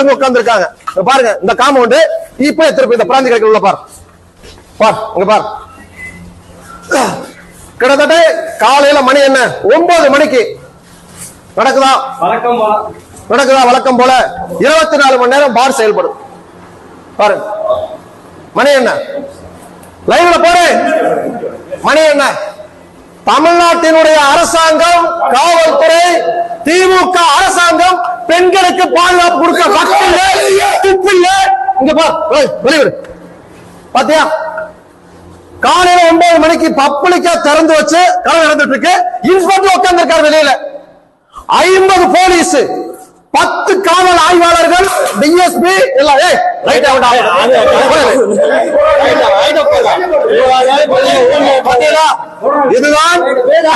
ஆளுங்க உட்கார்ந்து இருக்காங்க. பாருங்க இந்த காம்பவுண்ட் இப்ப திருப்பி இந்த பிராந்தி கடைக்குள்ள பாரு இங்க பாரு. கிட்டத்தட்ட காலையில மணி என்ன 9 மணிக்கு நடக்குதா வழக்கம் போல 24 மணி நேரம் பார் செயல்படும். பாரு மணி என்ன லைவ்ல போடு. மணி என்ன தமிழ்நாட்டினுடைய அரசாங்கம், காவல்துறை, திமுக அரசாங்கம் பெண்களுக்கு பாதுகாப்பு கொடுக்க வக்கில்ல. இங்க பாரு பாத்தியா, காலையில 9 மணிக்கு பப்ளிக்கா திறந்து வச்சு கதை நடந்துட்டு இருக்கு. இன்ஸ்பெக்டர் உட்கார்ந்து இருக்காரு வெளியில. 50 போலீஸ், 10 காவல் ஆய்வாளர்கள், டிஎஸ்பி எல்லாம். இதுதான்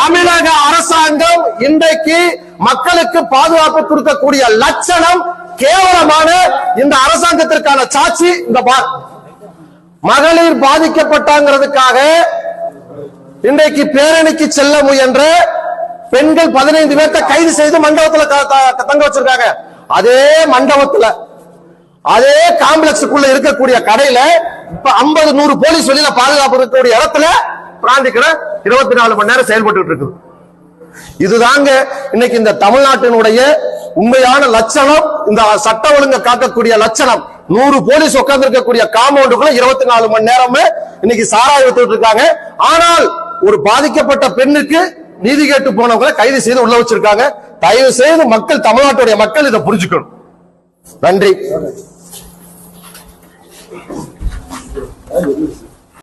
தமிழக அரசாங்கம் இன்றைக்கு மக்களுக்கு பாதுகாப்பு கொடுக்கக்கூடிய லட்சணம். கேவலமான இந்த அரசாங்கத்திற்கான சாட்சி இந்த பார். மகளிர் பாதிக்கப்பட்டாங்கிறதுக்காக இன்றைக்கு பேரணிக்கு செல்ல முயன்ற பெண்கள் 15 பேர்த்த கைது செய்து மண்டபத்துல தங்க வச்சிருக்காங்க. அதே மண்டபத்துல அதே காம்ப்ளெக்ஸுக்குள்ள இருக்கக்கூடிய கடையில இப்ப 50-100 போலீஸ் வெளியில பாதுகாப்பு இருக்கக்கூடிய இடத்துல பிராந்தி கடை 24 மணி நேரம் செயல்பட்டு இருக்கு. இதுதாங்க இன்னைக்கு இந்த தமிழ்நாட்டினுடைய உண்மையான லட்சணம், இந்த சட்ட ஒழுங்கை காக்கக்கூடிய லட்சணம். 100 போலீஸ் உட்கார்ந்து இருக்கக்கூடிய காம்பவுண்டுக்குள்ள 24 மணி நேரமே இன்னைக்கு சாராய வித்துட்டு இருக்காங்க. ஆனால் ஒரு பாதிக்கப்பட்ட பெண்ணுக்கு நீதி கேட்டு போனவங்களை கைது செய்து உள்ள வச்சிருக்காங்க. தயவு செய்து மக்கள், தமிழ்நாட்டுடைய மக்கள் இதை புரிஞ்சுக்கணும். நன்றி.